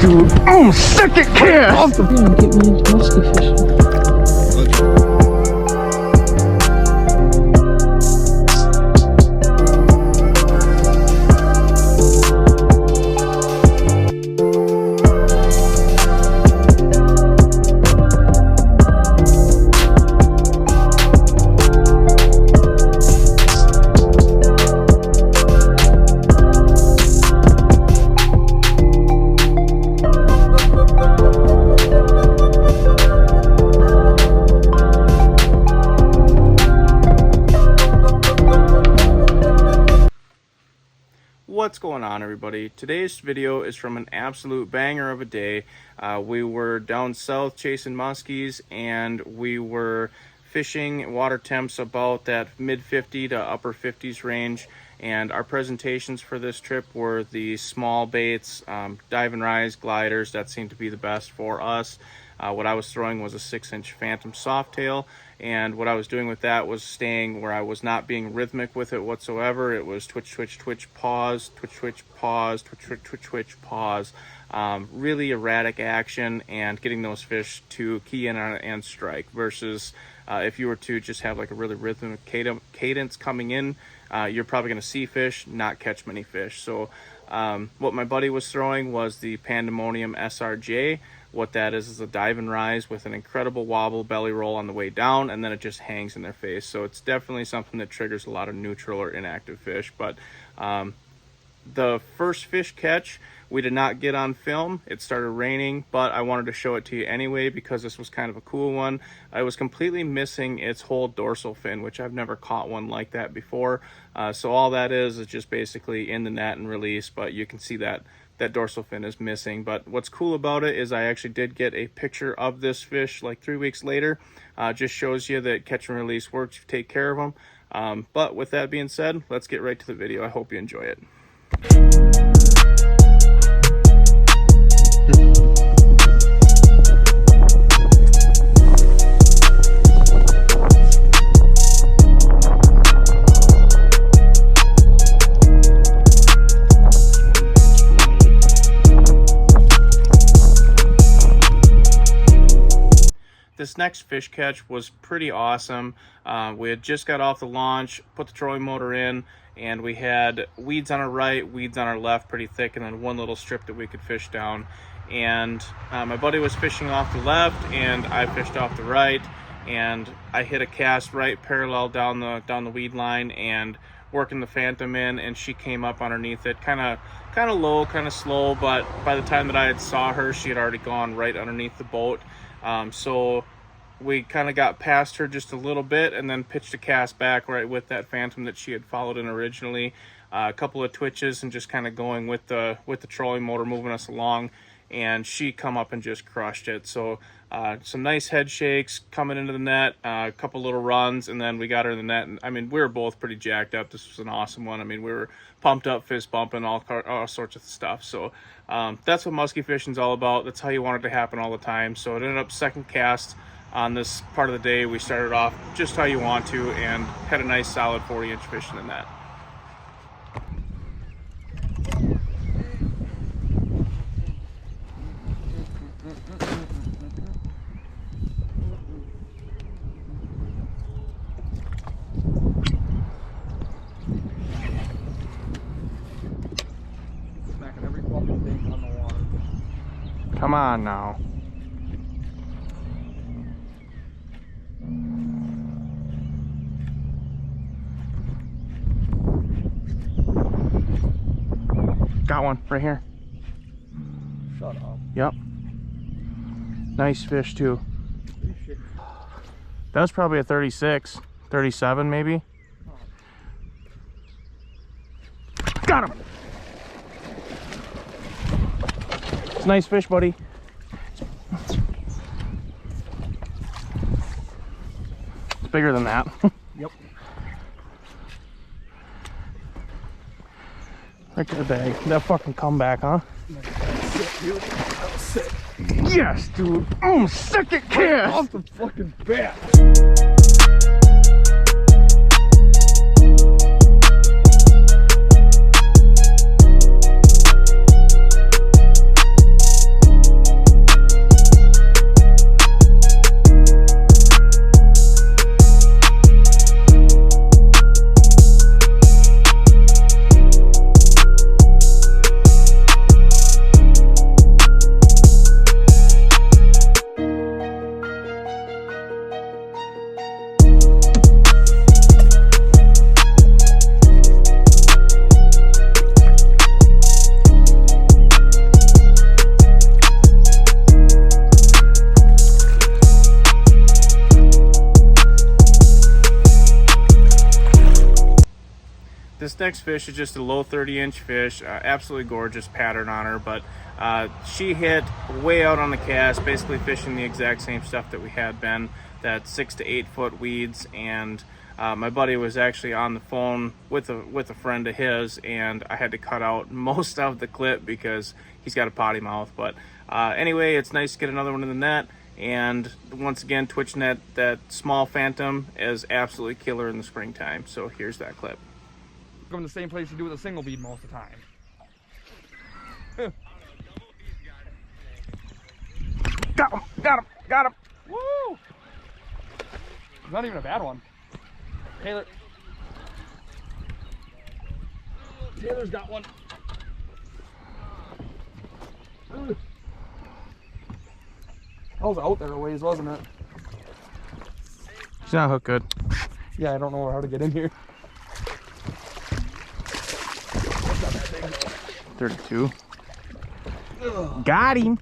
dude. Oh, second cast! You're gonna get me into musky fishing. What's going on, everybody? Today's video is from an absolute banger of a day. We were down south chasing muskies, and we were fishing water temps about that mid 50 to upper 50s range. And our presentations for this trip were the small baits, dive and rise gliders. That seemed to be the best for us. What I was throwing was a 6-inch Phantom Softail, and what I was doing with that was staying where I was not being rhythmic with it whatsoever. It was twitch, twitch, twitch, pause, twitch, twitch, pause, twitch, twitch, twitch, twitch, pause. Really erratic action, and getting those fish to key in on it and strike, versus if you were to just have like a really rhythmic cadence coming in, you're probably going to see fish, not catch many fish. So what my buddy was throwing was the Pandemonium SRJ. What that is a dive and rise with an incredible wobble belly roll on the way down, and then it just hangs in their face. So it's definitely something that triggers a lot of neutral or inactive fish. But the first fish catch we did not get on film. It started raining, but I wanted to show it to you anyway because this was kind of a cool one. I was completely missing its whole dorsal fin, which I've never caught one like that before. So all that is just basically in the net and release, but you can see that dorsal fin is missing. But what's cool about it is I actually did get a picture of this fish like 3 weeks later. Just shows you that catch and release works. You take care of them. But with that being said, let's get right to the video. I hope you enjoy it. This next fish catch was pretty awesome. We had just got off the launch, put the trolling motor in, and we had weeds on our right, weeds on our left pretty thick, and then one little strip that we could fish down. And my buddy was fishing off the left, and I fished off the right, and I hit a cast right parallel down the weed line and working the Phantom in, and she came up underneath it, kind of low, kind of slow, but by the time that I had saw her, she had already gone right underneath the boat. So we kind of got past her just a little bit and then pitched a cast back right with that Phantom that she had followed in originally. A couple of twitches and just kind of going with the trolling motor, moving us along, and she come up and just crushed it. So some nice head shakes coming into the net, a couple little runs, and then we got her in the net. And I mean, we were both pretty jacked up. This was an awesome one. I mean, we were pumped up, fist bumping, all sorts of stuff. So that's what musky fishing's all about. That's how you want it to happen all the time. So it ended up second cast on this part of the day. We started off just how you want to and had a nice solid 40-inch fish in the net. Smacking every fucking thing on the water. Come on now. Got one right here. Shut up. Yep. Nice fish too. That was probably a 36, 37 maybe. Got him. It's a nice fish, buddy. It's bigger than that. Yep. Right to the bag. That fucking comeback, huh? Yes, dude. Oh, second cast. Off the fucking bat. this next fish is just a low 30-inch fish, absolutely gorgeous pattern on her, but she hit way out on the cast, basically fishing the exact same stuff that we had been, that 6 to 8 foot weeds. And my buddy was actually on the phone with a friend of his, and I had to cut out most of the clip because he's got a potty mouth. But anyway, it's nice to get another one in the net. And once again, Twitch net, that small phantom is absolutely killer in the springtime. So here's that clip. Go in the same place you do with a single bead most of the time. Got him! Got him! Got him! Woo! Not even a bad one. Taylor's got one. That was out there a ways, wasn't it? She's not hooked good. Yeah, I don't know how to get in here. 32. Ugh. Got him!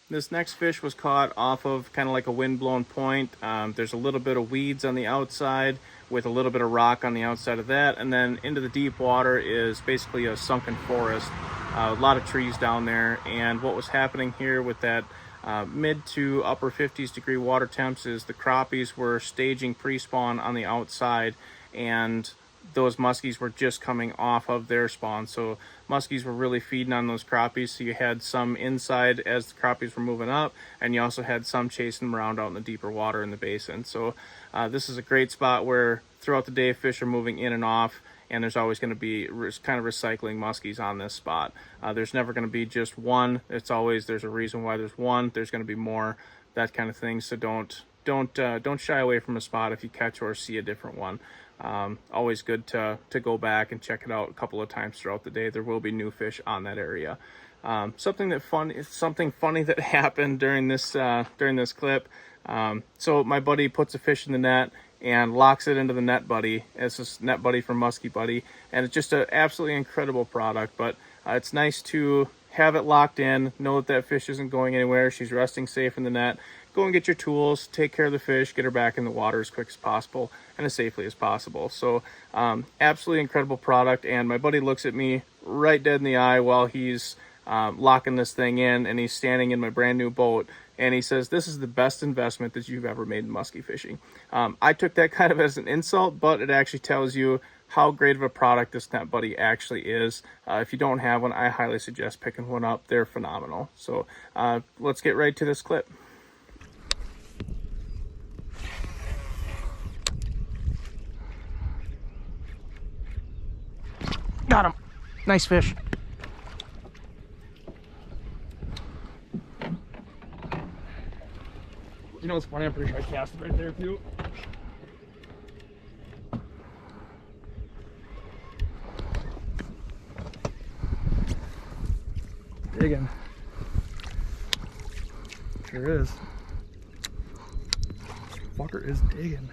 This next fish was caught off of kind of like a wind-blown point. There's a little bit of weeds on the outside with a little bit of rock on the outside of that, and then into the deep water is basically a sunken forest. A lot of trees down there, and what was happening here with that mid to upper 50s degree water temps is the crappies were staging pre-spawn on the outside, and those muskies were just coming off of their spawn. So muskies were really feeding on those crappies. So you had some inside as the crappies were moving up, and you also had some chasing them around out in the deeper water in the basin. So this is a great spot where throughout the day fish are moving in and off, and there's always going to be kind of recycling muskies on this spot. There's never going to be just one. It's always, there's a reason why there's one. There's going to be more, that kind of thing. So don't shy away from a spot if you catch or see a different one. Always good to go back and check it out a couple of times throughout the day. There will be new fish on that area. Something funny that happened during this clip. So my buddy puts a fish in the net and locks it into the Net Buddy. It's this Net Buddy from Musky Buddy, and it's just an absolutely incredible product. But it's nice to have it locked in, know that fish isn't going anywhere. She's resting safe in the net. Go and get your tools, take care of the fish, get her back in the water as quick as possible and as safely as possible. So absolutely incredible product. And my buddy looks at me right dead in the eye while he's locking this thing in, and he's standing in my brand new boat, and he says, "This is the best investment that you've ever made in muskie fishing." I took that kind of as an insult, but it actually tells you how great of a product this Net Buddy actually is. If you don't have one, I highly suggest picking one up. They're phenomenal. So let's get right to this clip. Got him! Nice fish. You know what's funny? I'm pretty sure I cast it right there too. Digging. Sure is. Fucker is digging.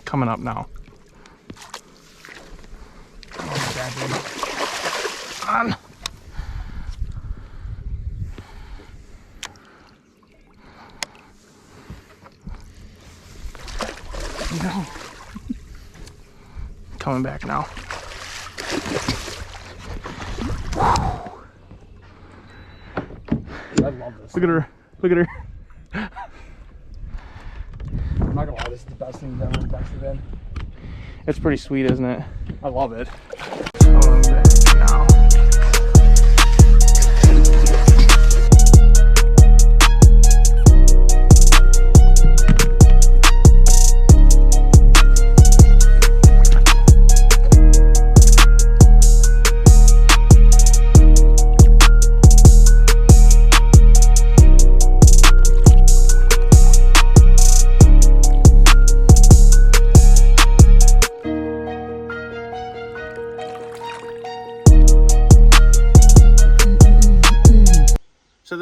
Coming up now. Oh, bad dude. On. No. Coming back now. I love this. Look at her. Look at her. I'm not gonna lie, this is the best thing I've ever invested in. It's pretty sweet, isn't it? I love it. Coming back now.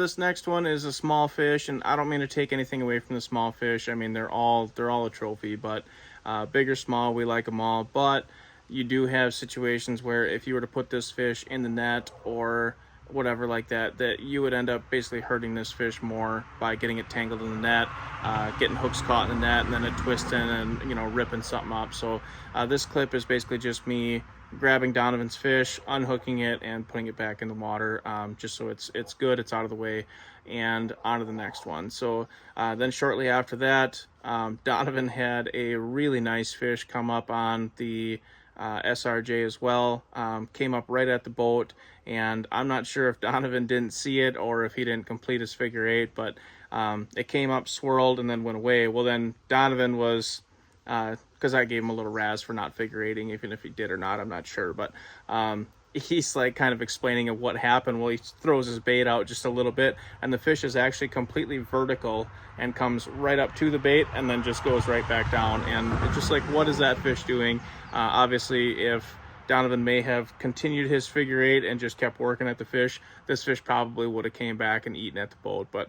this next one is a small fish, and I don't mean to take anything away from the small fish. I mean, they're all a trophy, but big or small, we like them all. But you do have situations where if you were to put this fish in the net or whatever like that, that you would end up basically hurting this fish more by getting it tangled in the net, getting hooks caught in the net, and then it twisting and, you know, ripping something up. So this clip is basically just me grabbing Donovan's fish, unhooking it, and putting it back in the water, just so it's good, it's out of the way, and on to the next one. So then shortly after that, Donovan had a really nice fish come up on the SRJ as well, came up right at the boat, and I'm not sure if Donovan didn't see it or if he didn't complete his figure eight, but it came up, swirled, and then went away. Well, then Donovan was, because I gave him a little razz for not figure eighting, even if he did or not, I'm not sure, but he's like kind of explaining of what happened. Well, he throws his bait out just a little bit, and the fish is actually completely vertical and comes right up to the bait and then just goes right back down. And it's just like, what is that fish doing? Obviously, if Donovan may have continued his figure eight and just kept working at the fish, this fish probably would have came back and eaten at the boat, but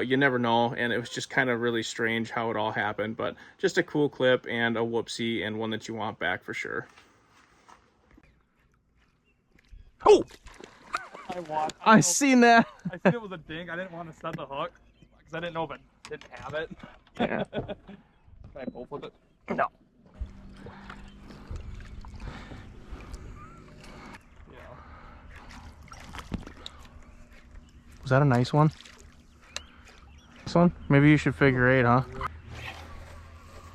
you never know. And it was just kind of really strange how it all happened, but just a cool clip and a whoopsie, and one that you want back for sure. Oh, I seen that. I seen it was a dink. I didn't want to set the hook because I didn't know if it didn't have it. Yeah. Can I bolt with it? No. Was that a nice one? This one? Maybe you should figure eight, huh?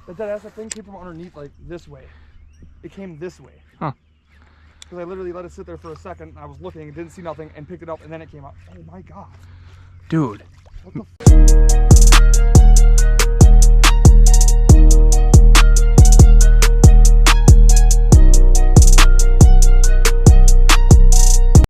But that's the thing, came from underneath, like this way. It came this way. Huh. Because I literally let it sit there for a second. I was looking, didn't see nothing, and picked it up, and then it came up. Oh my god. Dude. What the